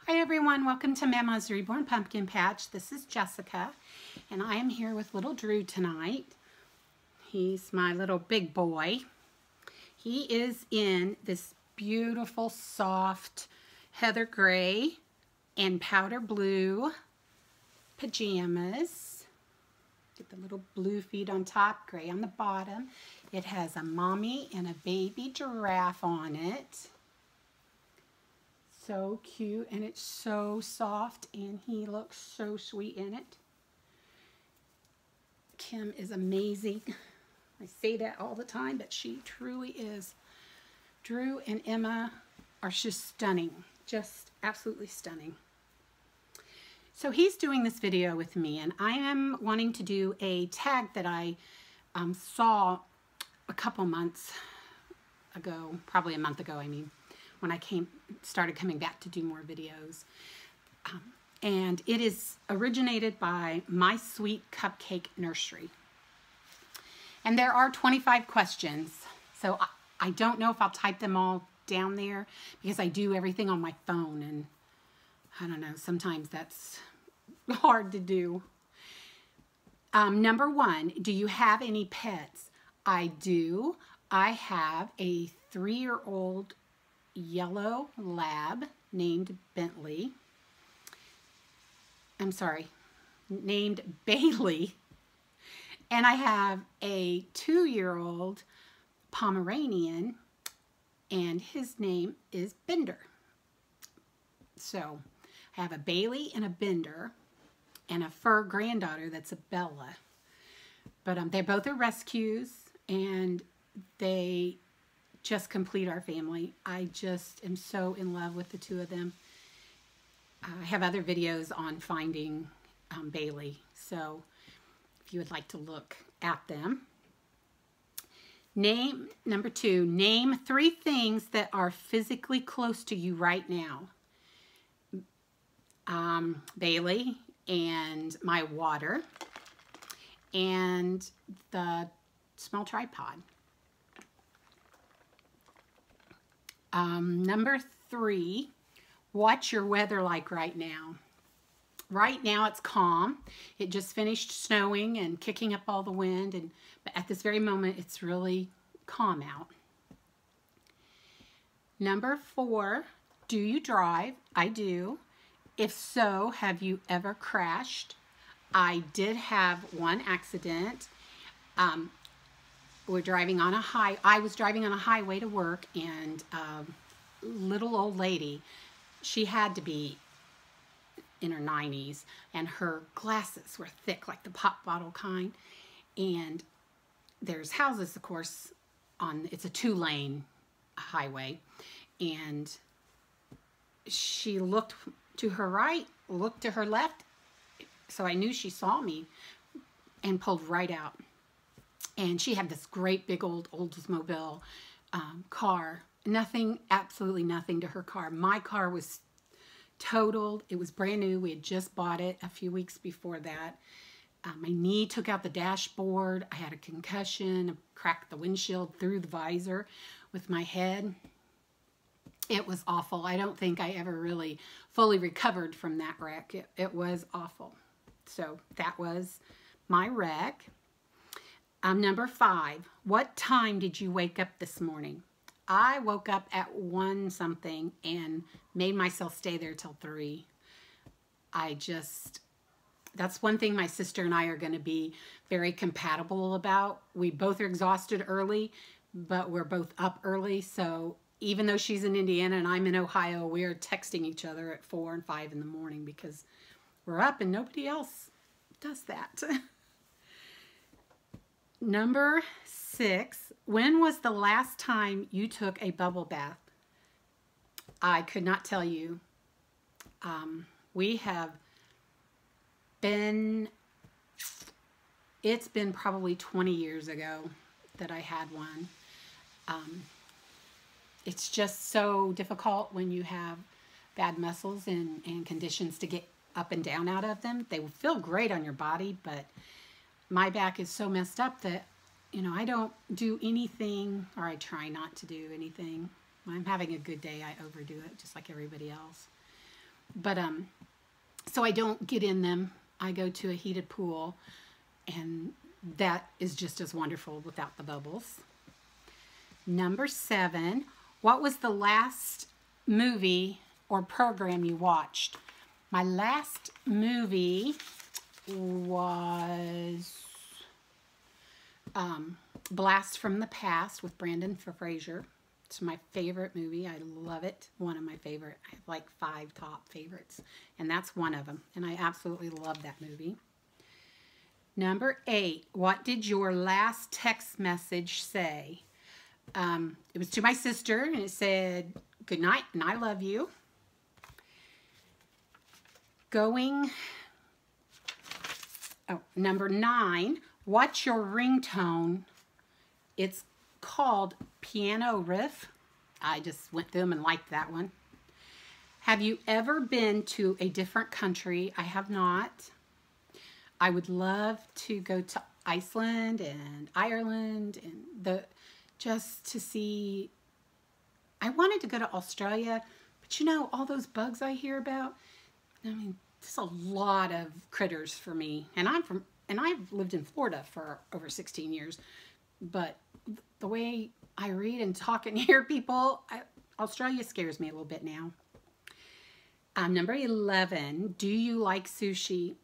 Hi everyone, welcome to Mama's Reborn Pumpkin Patch. This is Jessica, and I am here with little Drew tonight. He's my little big boy. He is in this beautiful, soft heather gray and powder blue pajamas. Get the little blue feet on top, gray on the bottom. It has a mommy and a baby giraffe on it. So cute, and it's so soft, and he looks so sweet in it. Kim is amazing. I say that all the time, but she truly is. Drew and Emma are just stunning, just absolutely stunning. So he's doing this video with me, and I am wanting to do a tag that I saw a couple months ago, probably a month ago, I mean, when I started coming back to do more videos. And it is originated by My Sweet Cupcake Nursery. And there are 25 questions. So I don't know if I'll type them all down there because I do everything on my phone, and I don't know, sometimes that's hard to do. Number one, do you have any pets? I do. I have a 3-year-old yellow lab named Bentley. I'm sorry, named Bailey. And I have a 2-year-old Pomeranian, and his name is Bender. So I have a Bailey and a Bender and a fur granddaughter that's a Bella. But they both are rescues, and they just complete our family. I just am so in love with the two of them. I have other videos on finding Bailey, so if you would like to look at them. Number two, name 3 things that are physically close to you right now. Bailey and my water and the small tripod. Number 3, what's your weather like right now? Right now it's calm. It just finished snowing and kicking up all the wind, but at this very moment it's really calm out. Number 4, do you drive? I do. If so, have you ever crashed? I did have one accident. I was driving on a highway to work, and little old lady, she had to be in her 90s, and her glasses were thick, like the pop bottle kind, and there's houses, of course, it's a 2-lane highway, and she looked to her right, looked to her left, so I knew she saw me, and pulled right out. And she had this great big old Oldsmobile car. Nothing, absolutely nothing to her car. My car was totaled. It was brand new. We had just bought it a few weeks before that. My knee took out the dashboard. I had a concussion, cracked the windshield through the visor with my head. It was awful. I don't think I ever really fully recovered from that wreck. It was awful. So that was my wreck. Number 5, what time did you wake up this morning? I woke up at 1 something and made myself stay there till 3. That's one thing my sister and I are going to be very compatible about. We both are exhausted early, but we're both up early. So even though she's in Indiana and I'm in Ohio, we're texting each other at 4 and 5 in the morning because we're up and nobody else does that. Number 6, when was the last time you took a bubble bath? I could not tell you. It's been probably 20 years ago that I had one. It's just so difficult when you have bad muscles and conditions to get up and down out of them. They will feel great on your body, but my back is so messed up that, you know, I don't do anything, or I try not to do anything. When I'm having a good day, I overdo it just like everybody else. But so I don't get in them. I go to a heated pool, and that is just as wonderful without the bubbles. Number 7, what was the last movie or program you watched? My last movie was Blast from the Past with Brandon Fraser. It's my favorite movie. I love it. One of my favorite. I have like 5 top favorites, and that's one of them. And I absolutely love that movie. Number 8, what did your last text message say? It was to my sister, and it said, "Good night, and I love you." Number 9, what's your ringtone? It's called Piano Riff. I just went through them and liked that one. Have you ever been to a different country? I have not. I would love to go to Iceland and Ireland and just to see. I wanted to go to Australia, but you know, all those bugs I hear about, I mean, there's a lot of critters for me. And I've lived in Florida for over 16 years, but the way I read and talk and hear people, Australia scares me a little bit now. Number 11, do you like sushi?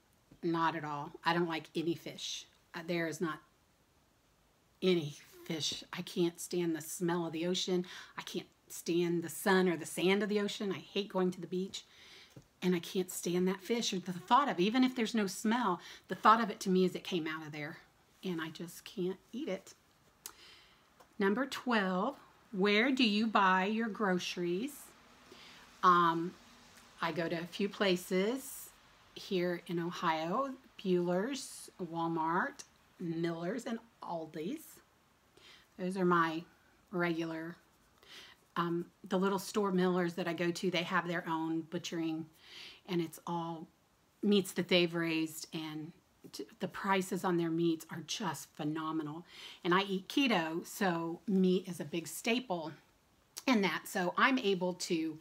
Not at all. I don't like any fish. There is not any fish. I can't stand the smell of the ocean. I can't stand the sun or the sand of the ocean. I hate going to the beach. And I can't stand that fish or the thought of it. Even if there's no smell, the thought of it to me is it came out of there. And I just can't eat it. Number 12, where do you buy your groceries? I go to a few places here in Ohio, Bueller's, Walmart, Miller's, and Aldi's. Those are my regular, the little store Miller's that I go to, they have their own butchering, and it's all meats that they've raised, and the prices on their meats are just phenomenal. And I eat keto, so meat is a big staple in that. So I'm able to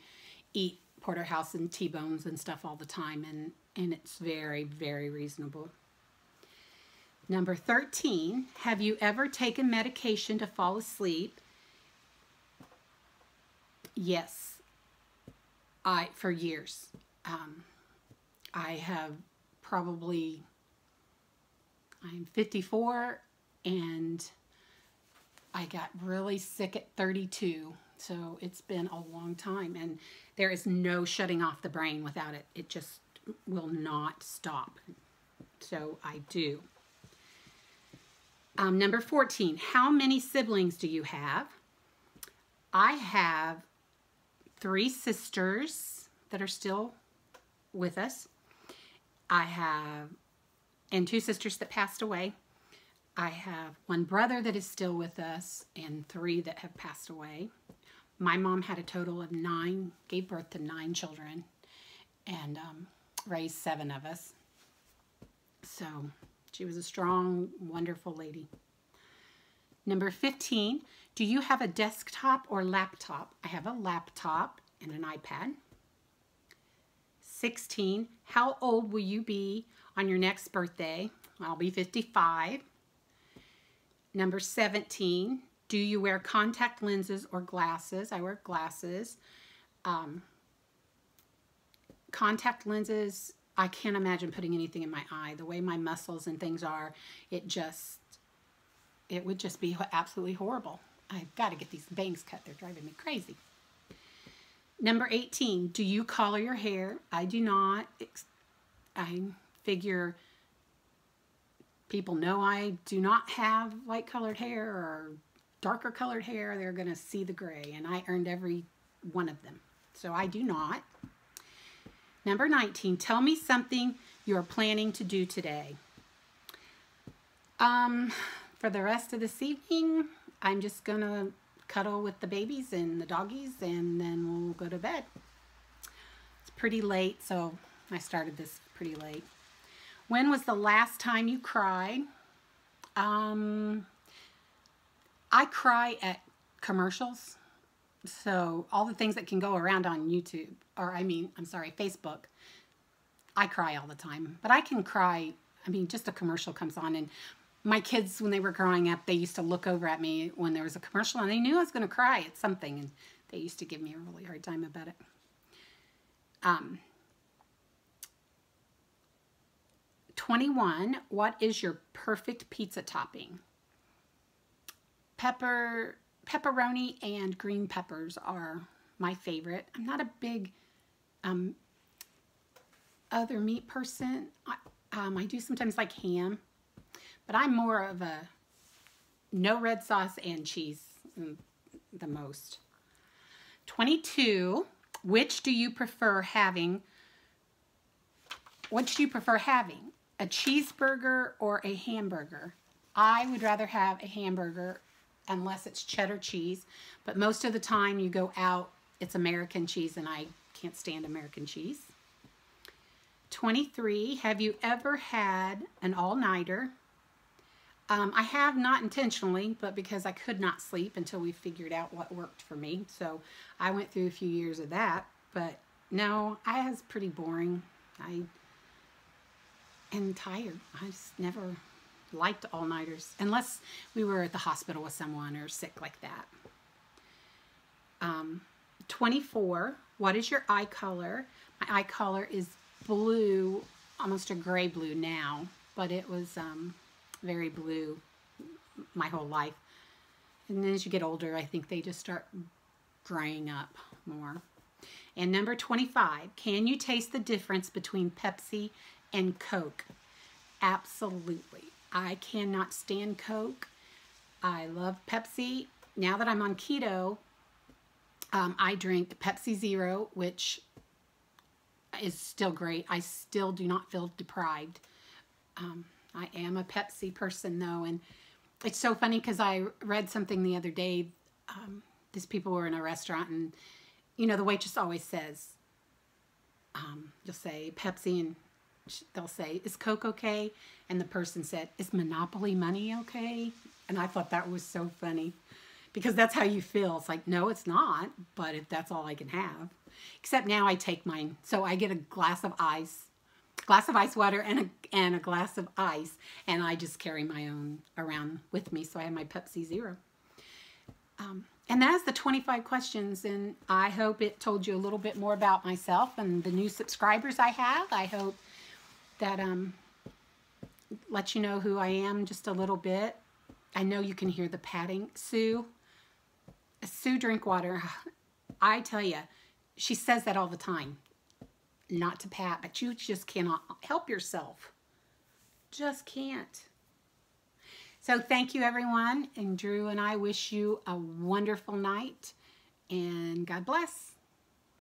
eat porterhouse and T-bones and stuff all the time, and it's very, very reasonable. Number 13, have you ever taken medication to fall asleep? Yes, for years. I have probably, I'm 54, and I got really sick at 32. So it's been a long time, and there is no shutting off the brain without it. It just will not stop. So I do. Number 14, how many siblings do you have? I have 3 sisters that are still with us. I have, and 2 sisters that passed away. I have 1 brother that is still with us and 3 that have passed away. My mom had a total of 9, gave birth to 9 children, and raised 7 of us. So she was a strong, wonderful lady. Number 15, do you have a desktop or laptop? I have a laptop and an iPad. 16, how old will you be on your next birthday? I'll be 55. Number 17, do you wear contact lenses or glasses? I wear glasses. Contact lenses, I can't imagine putting anything in my eye. The way my muscles and things are, it would just be absolutely horrible. I've got to get these bangs cut. They're driving me crazy. Number 18, do you color your hair? I do not. I figure people know I do not have light colored hair or darker colored hair. They're going to see the gray, and I earned every one of them. So I do not. Number 19, tell me something you're planning to do today. For the rest of this evening, I'm just going to cuddle with the babies and the doggies, and then we'll go to bed. It's pretty late, so I started this pretty late. When was the last time you cried? I cry at commercials. So all the things that can go around on YouTube, or I'm sorry, Facebook, I cry all the time. But I can cry, just a commercial comes on, and my kids, when they were growing up, they used to look over at me when there was a commercial, and they knew I was going to cry at something, and they used to give me a really hard time about it. 21, what is your perfect pizza topping? Pepperoni and green peppers are my favorite. I'm not a big other meat person. I do sometimes like ham, but I'm more of a no red sauce and cheese the most. 22, which do you prefer having? Which do you prefer having? A cheeseburger or a hamburger? I would rather have a hamburger unless it's cheddar cheese, but most of the time you go out, it's American cheese, and I can't stand American cheese. 23, have you ever had an all-nighter? I have, not intentionally, but because I could not sleep until we figured out what worked for me. So I went through a few years of that, but no, I was pretty boring. I am tired. I just never liked all-nighters, unless we were at the hospital with someone or sick like that. 24, what is your eye color? My eye color is blue, almost a gray blue now, but it was very blue my whole life. And then as you get older, I think they just start graying up more. And number 25, can you taste the difference between Pepsi and Coke? Absolutely. I cannot stand Coke. I love Pepsi. Now that I'm on keto, I drink Pepsi Zero, which is still great. I still do not feel deprived. I am a Pepsi person, though, and it's so funny because I read something the other day. These people were in a restaurant, and, you know, the waitress always says, you'll say Pepsi, and they'll say, is Coke okay? And the person said, is Monopoly money okay? And I thought that was so funny, because that's how you feel. It's like, no, it's not, but if that's all I can have. Except now I take mine. So I get a glass of ice water and a glass of ice, and I just carry my own around with me. So I have my Pepsi Zero. And that's the 25 questions, and I hope it told you a little bit more about myself and the new subscribers I have. I hope that let you know who I am just a little bit. I know you can hear the patting. Sue Drinkwater, I tell you, she says that all the time. Not to pat, but you just cannot help yourself. Just can't. So thank you, everyone, and Drew and I wish you a wonderful night, and God bless.